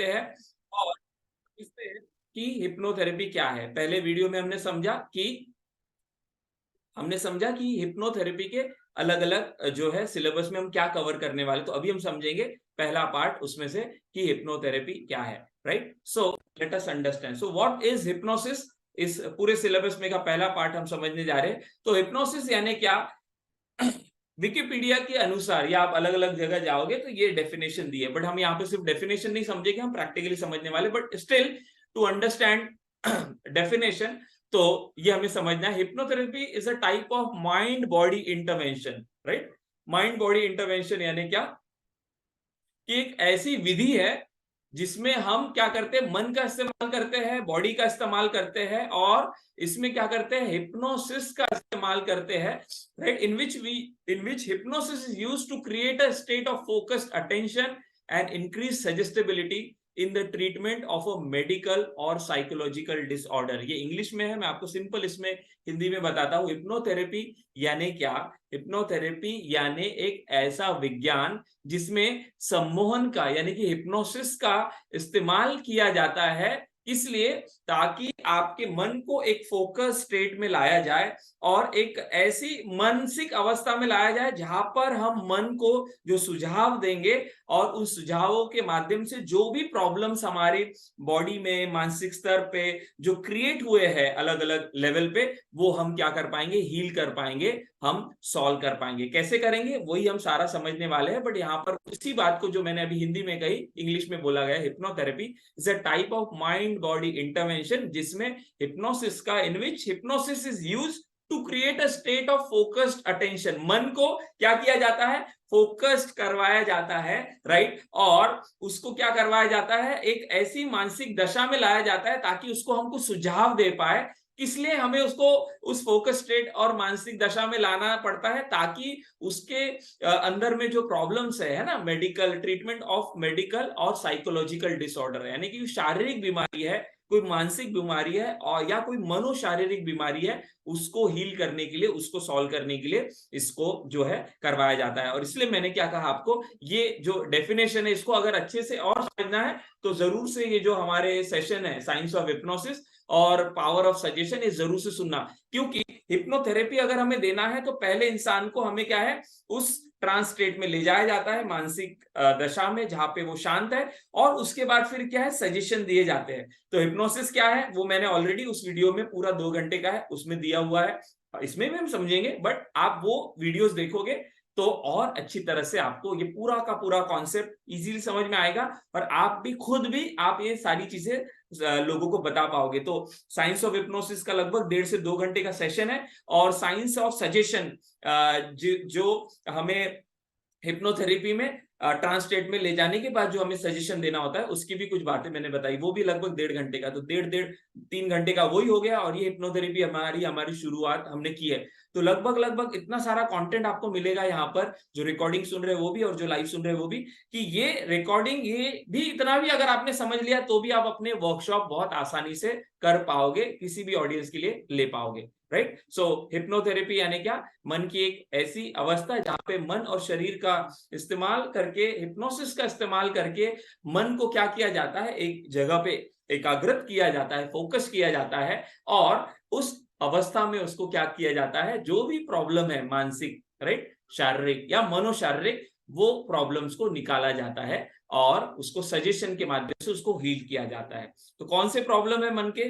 हैं और इससे कि हिप्नोथेरेपी क्या है। पहले वीडियो में हमने समझा कि हिप्नोथेरेपी के अलग अलग जो है सिलेबस में हम क्या कवर करने वाले, तो अभी हम समझेंगे पहला पार्ट उसमें से कि हिप्नोथेरेपी क्या है, right. So let us understand, so what is hypnosis. इस पूरे सिलेबस में का पहला पार्ट हम समझने जा रहे हैं। तो हिप्नोसिस यानी क्या, विकिपीडिया के अनुसार, या आप अलग अलग जगह जाओगे तो ये डेफिनेशन दी है, बट हम यहाँ पे सिर्फ डेफिनेशन नहीं समझेंगे, हम प्रैक्टिकली समझने वाले, but still to understand definition, तो ये हमें समझना है। Hypnotherapy is a type of mind body intervention, right. Mind body intervention यानी क्या कि एक ऐसी विधि है जिसमें हम क्या करते हैं, मन का इस्तेमाल करते हैं, बॉडी का इस्तेमाल करते हैं, और इसमें क्या करते हैं, हिप्नोसिस का इस्तेमाल करते हैं, right. In which hypnosis is used to create a state of focused attention and increase suggestibility in the treatment of a medical और साइकोलॉजिकल डिसऑर्डर। ये इंग्लिश में है, मैं आपको सिंपल इसमें हिंदी में बताता हूं। हिप्नोथेरेपी यानी क्या, हिप्नोथेरेपी यानी एक ऐसा विज्ञान जिसमें सम्मोहन का यानी कि हिप्नोसिस का इस्तेमाल किया जाता है, इसलिए ताकि आपके मन को एक फोकस स्टेट में लाया जाए और एक ऐसी मानसिक अवस्था में लाया जाए जहां पर हम मन को जो सुझाव देंगे और उन सुझावों के माध्यम से जो भी प्रॉब्लम्स हमारी बॉडी में मानसिक स्तर पे जो क्रिएट हुए हैं अलग अलग लेवल पे, वो हम क्या कर पाएंगे, हील कर पाएंगे, हम सॉल्व कर पाएंगे। कैसे करेंगे वही हम सारा समझने वाले हैं, बट यहाँ पर इसी बात को जो मैंने अभी हिंदी में कही इंग्लिश में बोला गया, hypnotherapy is a type of mind body intervention जिसमें हिप्नोसिस का, in which hypnosis is used to create a state of focused attention. मन को क्या किया जाता है, फोकस्ड करवाया जाता है, राइट। और उसको क्या करवाया जाता है, एक ऐसी मानसिक दशा में लाया जाता है ताकि उसको हम कुछ सुझाव दे पाए। इसलिए हमें उसको उस फोकस स्टेट और मानसिक दशा में लाना पड़ता है ताकि उसके अंदर में जो प्रॉब्लम्स है ना, मेडिकल ट्रीटमेंट ऑफ मेडिकल और साइकोलॉजिकल डिसऑर्डर, यानी कि शारीरिक बीमारी है, कोई मानसिक बीमारी है और या कोई मनोशारीरिक बीमारी है, उसको हील करने के लिए, उसको सॉल्व करने के लिए इसको जो है करवाया जाता है। और इसलिए मैंने क्या कहा आपको, ये जो डेफिनेशन है इसको अगर अच्छे से और समझना है तो जरूर से ये जो हमारे सेशन है साइंस ऑफ हिप्नोसिस और पावर ऑफ सजेशन, ये जरूर से सुनना, क्योंकि हिप्नोथेरेपी अगर हमें देना है तो पहले इंसान को हमें क्या है, उस ट्रांस स्टेट में ले जाया जाता है, मानसिक दशा में जहां पे वो शांत है, और उसके बाद फिर क्या है, सजेशन दिए जाते हैं। तो हिप्नोसिस क्या है वो मैंने ऑलरेडी उस वीडियो में पूरा 2 घंटे का है उसमें दिया हुआ है, इसमें भी हम समझेंगे, बट आप वो वीडियोस देखोगे तो और अच्छी तरह से आपको ये पूरा का पूरा कॉन्सेप्ट इजीली समझ में आएगा, और आप भी खुद भी आप ये सारी चीजें लोगों को बता पाओगे। तो साइंस ऑफ हिप्नोसिस का लगभग 1.5 से 2 घंटे का सेशन है, और साइंस ऑफ सजेशन जो हमें हिप्नोथेरेपी में ट्रांस स्टेट में ले जाने के बाद जो हमें सजेशन देना होता है, उसकी भी कुछ बातें मैंने बताई, वो भी लगभग 1.5 घंटे का, तो 1.5 3 घंटे का वही हो गया। और ये हिप्नोथेरेपी हमारी शुरुआत हमने की है। तो लगभग लगभग इतना सारा कंटेंट आपको मिलेगा यहाँ पर, जो रिकॉर्डिंग सुन रहे हैं वो भी और जो लाइव सुन रहे हैं वो भी, कि ये रिकॉर्डिंग ये भी इतना भी अगर आपने समझ लिया तो भी आप अपने वर्कशॉप बहुत आसानी से कर पाओगे, किसी भी ऑडियंस के लिए ले पाओगे, राइट। सो हिप्नोथेरेपी यानी क्या, मन की एक ऐसी अवस्था जहां पे मन और शरीर का इस्तेमाल करके, हिप्नोसिस का इस्तेमाल करके मन को क्या किया जाता है, एक जगह पे एकाग्रत किया जाता है, फोकस किया जाता है, और उस अवस्था में उसको क्या किया जाता है, जो भी प्रॉब्लम है मानसिक, राइट, शारीरिक या मनोशारीरिक, वो प्रॉब्लम्स को निकाला जाता है और उसको सजेशन के माध्यम से उसको हील किया जाता है। तो कौन से प्रॉब्लम है मन के,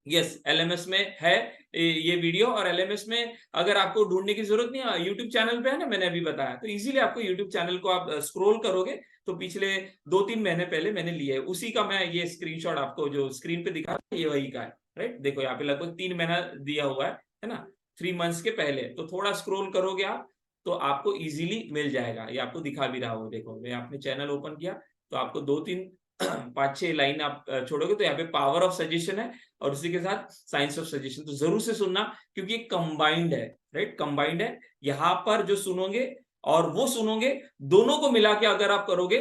यस, एलएमएस में है ये वीडियो, और एलएमएस में अगर आपको ढूंढने की जरूरत नहीं है, यूट्यूब चैनल पे है ना, मैंने अभी बताया, तो इजीली आपको यूट्यूब चैनल को आप स्क्रॉल करोगे तो पिछले 2-3 महीने पहले मैंने लिया है, उसी का मैं ये स्क्रीनशॉट आपको जो स्क्रीन पे दिखा ये वही का है, राइट। देखो यहाँ पे लगभग 3 महीना दिया हुआ है ना, 3 मंथ्स के पहले। तो थोड़ा स्क्रॉल करोगे आप तो आपको इजीली मिल जाएगा, ये आपको दिखा भी रहा हो। देखो मैं आपने चैनल ओपन किया तो आपको 2-3 5-6 लाइन आप छोड़ोगे तो यहाँ पे पावर ऑफ सजेशन है, और उसी के साथ साइंस ऑफ सजेशन। तो जरूर से सुनना, क्योंकि कंबाइंड है, राइट, कंबाइंड है। यहां पर जो सुनोगे और वो सुनोगे, दोनों को मिला के अगर आप करोगे,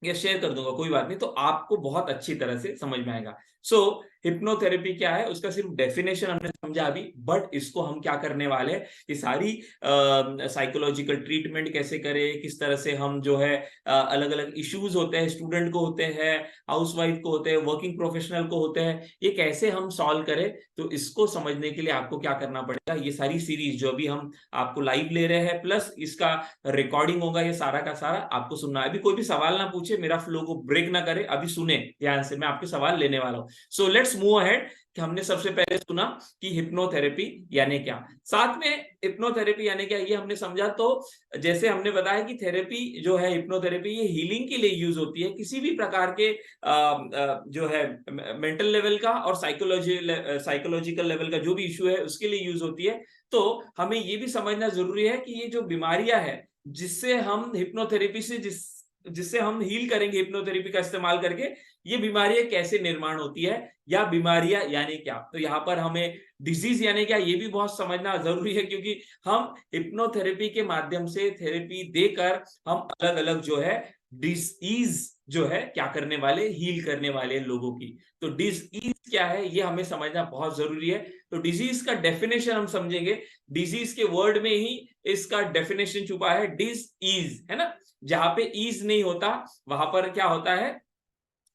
या शेयर कर दूंगा कोई बात नहीं, तो आपको बहुत अच्छी तरह से समझ में आएगा। सो हिप्नोथेरेपी क्या है उसका सिर्फ डेफिनेशन हमने समझा अभी, बट इसको हम क्या करने वाले हैं कि सारी साइकोलॉजिकल ट्रीटमेंट कैसे करें, किस तरह से हम जो है अलग अलग इश्यूज होते हैं, स्टूडेंट को होते हैं, हाउसवाइफ को होते हैं, वर्किंग प्रोफेशनल को होते हैं, ये कैसे हम सॉल्व करें। तो इसको समझने के लिए आपको क्या करना पड़ेगा, ये सारी सीरीज जो भी हम आपको लाइव ले रहे हैं प्लस इसका रिकॉर्डिंग होगा, ये सारा का सारा आपको सुनना है। अभी कोई भी सवाल ना पूछे, मेरा फ्लो को ब्रेक ना करे, अभी सुने ध्यान से, मैं आपके सवाल लेने वाला हूं। सो लेट्स मूव अहेड कि हमने सबसे पहले सुना कि हिप्नोथेरेपी यानी क्या, साथ में हिप्नोथेरेपी यानी क्या ये हमने समझा। तो जैसे हमने बताया कि थेरेपी जो है हिप्नोथेरेपी ये हीलिंग के लिए यूज होती है, किसी भी प्रकार के जो है मेंटल लेवल का और साइकोलॉजिकल लेवल का जो भी इश्यू है उसके लिए यूज होती है। तो हमें ये भी समझना जरूरी है कि ये जो बीमारियां है जिससे हम हिप्नोथेरेपी से जिससे हम हील करेंगे हिप्नोथेरेपी का इस्तेमाल करके, ये बीमारियां कैसे निर्माण होती है या बीमारियां यानी क्या। तो यहाँ पर हमें डिजीज यानी क्या ये भी बहुत समझना जरूरी है, क्योंकि हम हिप्नोथेरेपी के माध्यम से थेरेपी देकर हम अलग अलग जो है डिजीज जो है क्या करने वाले, हील करने वाले लोगों की। तो डिजीज क्या है ये हमें समझना बहुत जरूरी है। तो डिजीज का डेफिनेशन हम समझेंगे, डिजीज के वर्ड में ही इसका डेफिनेशन छुपा है, डिजीज है ना, जहां पे ईज नहीं होता वहां पर क्या होता है,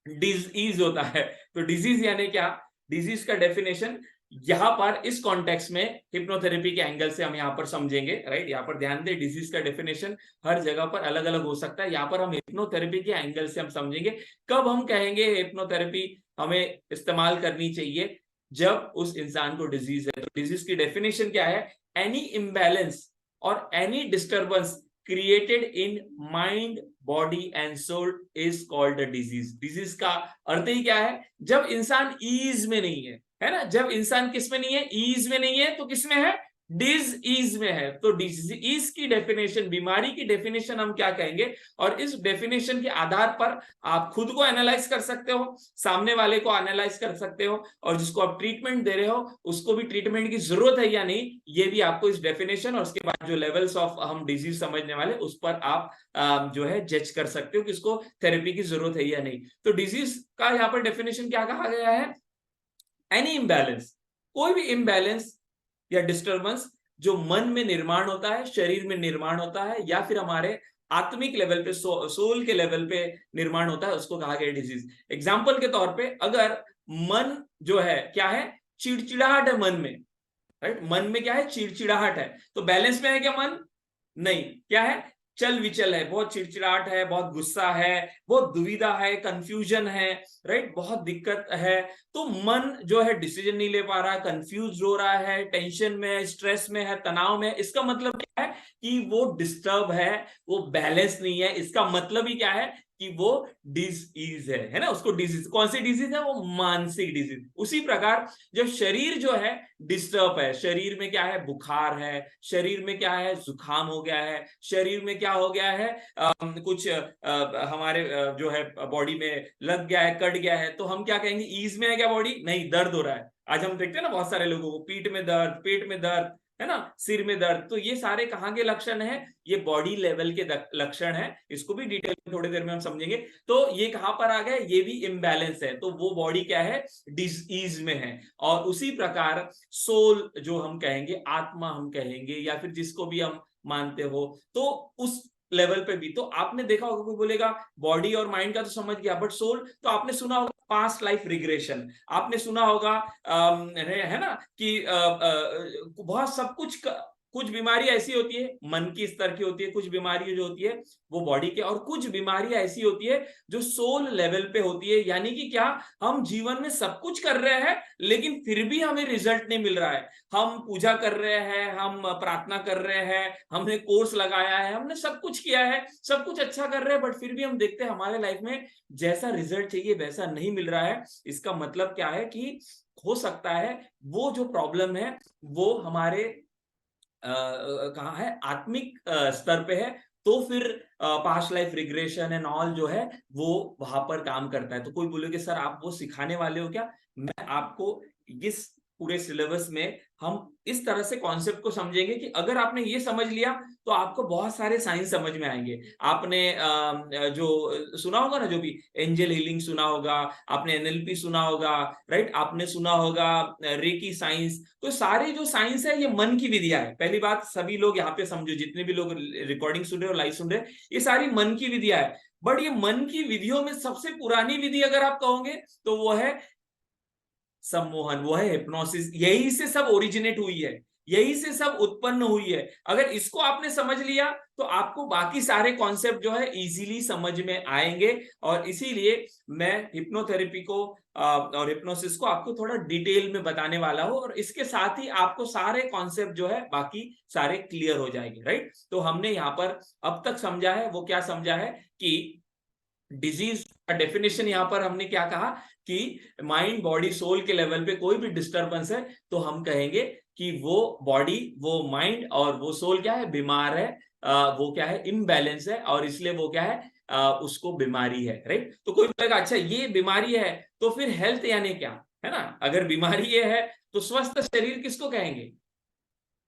डिजीज होता है। तो डिजीज यानी क्या, डिजीज का डेफिनेशन यहां पर इस कॉन्टेक्स्ट में हिप्नोथेरेपी के एंगल से हम यहां पर समझेंगे, राइट। यहां पर ध्यान दें, डिजीज का डेफिनेशन हर जगह पर अलग अलग हो सकता है, यहां पर हम हिप्नोथेरेपी के एंगल से हम समझेंगे। कब हम कहेंगे हिप्नोथेरेपी हमें इस्तेमाल करनी चाहिए, जब उस इंसान को डिजीज है। तो डिजीज की डेफिनेशन क्या है, एनी इम्बैलेंस और any disturbance created in mind body and soul is called a disease. Disease का अर्थ ही क्या है, जब इंसान ईज में नहीं है ना, जब इंसान किस में नहीं है, ईज में नहीं है, तो किस में है, डिजीज में है। तो डिजीज की डेफिनेशन, बीमारी की डेफिनेशन हम क्या कहेंगे, और इस डेफिनेशन के आधार पर आप खुद को एनालाइज कर सकते हो, सामने वाले को एनालाइज कर सकते हो, और जिसको आप ट्रीटमेंट दे रहे हो उसको भी ट्रीटमेंट की जरूरत है या नहीं, ये भी आपको इस डेफिनेशन और उसके बाद जो लेवल्स ऑफ हम डिजीज समझने वाले उस पर आप जो है जज कर सकते हो कि इसको थेरेपी की जरूरत है या नहीं। तो डिजीज का यहाँ पर डेफिनेशन क्या कहा गया है, एनी इम्बैलेंस, कोई भी इम्बैलेंस या डिस्टर्बेंस जो मन में निर्माण होता है, शरीर में निर्माण होता है, या फिर हमारे आत्मिक लेवल पे, सोल के लेवल पे निर्माण होता है, उसको कहा गया डिजीज। एग्जाम्पल के तौर पे, अगर मन जो है क्या है, चिड़चिड़ाहट है मन में, राइट, मन में क्या है, चिड़चिड़ाहट है, तो बैलेंस में है क्या मन, नहीं, क्या है, चल विचल है, बहुत चिड़चिड़ाहट है, बहुत गुस्सा है, बहुत दुविधा है, कंफ्यूजन है, राइट, बहुत दिक्कत है। तो मन जो है डिसीजन नहीं ले पा रहा है, कंफ्यूज हो रहा है, टेंशन में है, स्ट्रेस में है, तनाव में है। इसका मतलब क्या है कि वो डिस्टर्ब है, वो बैलेंस नहीं है। इसका मतलब ही क्या है कि वो डिजीज है ना, उसको डिजीज, कौन सी डिजीज है, वो मानसिक डिजीज। उसी प्रकार जब शरीर जो है डिस्टर्ब है, शरीर में क्या है, बुखार है, शरीर में क्या है, जुकाम हो गया है, शरीर में क्या हो गया है, कुछ हमारे जो है बॉडी में लग गया है, कट गया है, तो हम क्या कहेंगे, ईज में है क्या बॉडी, नहीं, दर्द हो रहा है। आज हम देखते हैं ना बहुत सारे लोगों को पीठ में दर्द, पेट में दर्द, है ना, सिर में दर्द। तो ये सारे कहाँ के लक्षण है, ये बॉडी लेवल के लक्षण है। इसको भी डिटेल में थोड़ी देर में हम समझेंगे। तो ये कहां पर आ गया, ये भी इम्बैलेंस है, तो वो बॉडी क्या है, डिजीज में है। और उसी प्रकार सोल जो हम कहेंगे, आत्मा हम कहेंगे, या फिर जिसको भी हम मानते हो, तो उस लेवल पे भी। तो आपने देखा होगा, कोई बोलेगा बॉडी और माइंड का तो समझ गया, बट सोल, तो आपने सुना होगा पास्ट लाइफ रिग्रेशन, आपने सुना होगा है ना कि बहुत सब कुछ बीमारी ऐसी होती है मन की स्तर की होती है, कुछ बीमारी जो होती है वो बॉडी के, और कुछ बीमारी ऐसी होती है जो सोल लेवल पे होती है। यानी कि क्या, हम जीवन में सब कुछ कर रहे हैं लेकिन फिर भी हमें रिजल्ट नहीं मिल रहा है। हम पूजा कर रहे हैं, हम प्रार्थना कर रहे हैं, हमने कोर्स लगाया है, हमने सब कुछ किया है, सब कुछ अच्छा कर रहे हैं, बट फिर भी हम देखते हैं हमारे लाइफ में जैसा रिजल्ट चाहिए वैसा नहीं मिल रहा है। इसका मतलब क्या है कि हो सकता है वो जो प्रॉब्लम है वो हमारे कहाँ है, आत्मिक स्तर पे है। तो फिर past life regression and all जो है वो वहां पर काम करता है। तो कोई बोले कि सर आप वो सिखाने वाले हो क्या, मैं आपको इस पूरे सिलेबस में हम इस तरह से कॉन्सेप्ट को समझेंगे कि अगर आपने ये समझ लिया तो आपको बहुत सारे साइंस समझ में आएंगे। आपने जो सुना होगा ना, जो भी एंजल हीलिंग सुना होगा, आपने एनएलपी सुना होगा, राइट, आपने सुना होगा रेकी साइंस, तो सारे जो साइंस है ये मन की विधियां है। पहली बात, सभी लोग यहाँ पे समझो, जितने भी लोग रिकॉर्डिंग सुन रहे हो, लाइव सुन रहे हो, ये सारी मन की विधियां है। बट ये मन की विधियों में सबसे पुरानी विधि अगर आप कहोगे तो वो है सम्मोहन, वो है हिप्नोसिस। यही से सब ओरिजिनेट हुई है, यही से सब उत्पन्न हुई है। अगर इसको आपने समझ लिया तो आपको बाकी सारे कॉन्सेप्ट जो है इजीली समझ में आएंगे। और इसीलिए मैं हिप्नोथेरेपी को और हिप्नोसिस को आपको थोड़ा डिटेल में बताने वाला हूं, और इसके साथ ही आपको सारे कॉन्सेप्ट जो है बाकी सारे क्लियर हो जाएंगे, राइट। तो हमने यहां पर अब तक समझा है, वो क्या समझा है कि डिजीज का डेफिनेशन यहां पर हमने क्या कहा कि माइंड बॉडी सोल के लेवल पे कोई भी डिस्टरबेंस है तो हम कहेंगे कि वो बॉडी, वो माइंड और वो सोल क्या है, बीमार है, वो क्या है, इम्बैलेंस है, और इसलिए वो क्या है, उसको बीमारी है, राइट। तो कोई बोलेगा अच्छा ये बीमारी है तो फिर हेल्थ यानी क्या, है ना। अगर बीमारी ये है तो स्वस्थ शरीर किसको कहेंगे,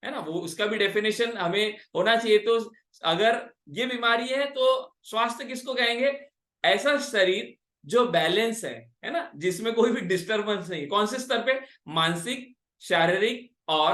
है ना, वो उसका भी डेफिनेशन हमें होना चाहिए। तो अगर ये बीमारी है तो स्वास्थ्य किसको कहेंगे, ऐसा शरीर जो बैलेंस है ना, जिसमें कोई भी डिस्टरबेंस नहीं। कौन से स्तर पे, मानसिक, शारीरिक, और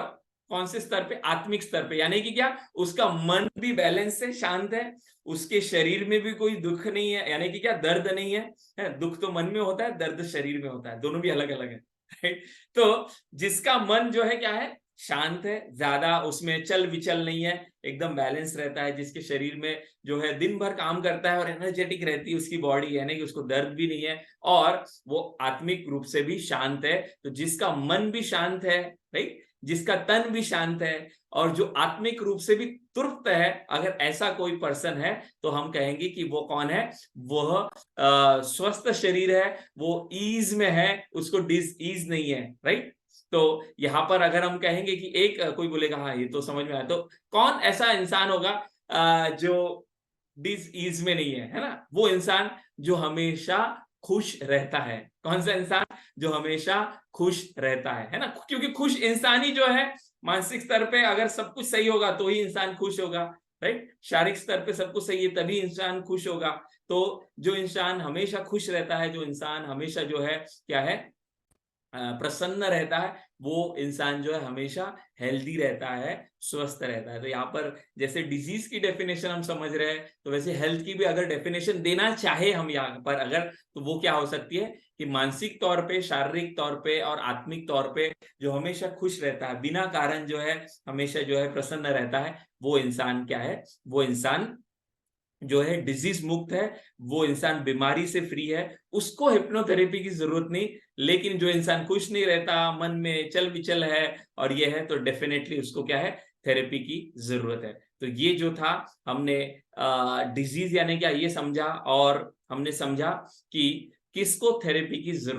कौन से स्तर पे, आत्मिक स्तर पे। यानी कि क्या, उसका मन भी बैलेंस है, शांत है, उसके शरीर में भी कोई दुख नहीं है, यानी कि क्या, दर्द नहीं है, दुख तो मन में होता है, दर्द शरीर में होता है, दोनों भी अलग अलग है। तो जिसका मन जो है क्या है, शांत है, ज्यादा उसमें चल विचल नहीं है, एकदम बैलेंस रहता है, जिसके शरीर में जो है दिन भर काम करता है और एनर्जेटिक रहती है उसकी बॉडी, यानी कि उसको दर्द भी नहीं है, और वो आत्मिक रूप से भी शांत है। तो जिसका मन भी शांत है, राइट, जिसका तन भी शांत है, और जो आत्मिक रूप से भी तृप्त है, अगर ऐसा कोई पर्सन है तो हम कहेंगे कि वो कौन है, वह स्वस्थ शरीर है, वो ईज में है, उसको डिस ईज नहीं है, राइट। तो यहां पर अगर हम कहेंगे कि एक कोई बोलेगा हाँ ये तो समझ में आया, तो कौन ऐसा इंसान होगा जो डिस ईज में नहीं है, है ना। वो इंसान जो हमेशा खुश रहता है। कौन सा इंसान, जो हमेशा खुश रहता है ना। क्योंकि खुश इंसान ही जो है, मानसिक स्तर पे अगर सब कुछ सही होगा तो ही इंसान खुश होगा, राइट। शारीरिक स्तर पे सब कुछ सही है तभी इंसान खुश होगा। तो जो इंसान हमेशा खुश रहता है, जो इंसान हमेशा जो है क्या है, प्रसन्न रहता है, वो इंसान जो है हमेशा हेल्दी रहता है, स्वस्थ रहता है। तो यहाँ पर जैसे डिजीज की डेफिनेशन हम समझ रहे हैं, तो वैसे हेल्थ की भी अगर डेफिनेशन देना चाहे हम यहाँ पर अगर, तो वो क्या हो सकती है कि मानसिक तौर पे, शारीरिक तौर पे और आत्मिक तौर पे जो हमेशा खुश रहता है, बिना कारण जो है हमेशा जो है प्रसन्न रहता है, वो इंसान क्या है, वो इंसान जो है डिजीज मुक्त है, वो इंसान बीमारी से फ्री है, उसको हिप्नोथेरेपी की जरूरत नहीं। लेकिन जो इंसान खुश नहीं रहता, मन में चल विचल है और ये है, तो डेफिनेटली उसको क्या है, थेरेपी की जरूरत है। तो ये जो था, हमने डिजीज यानी क्या ये समझा, और हमने समझा कि किसको थेरेपी की जरूरत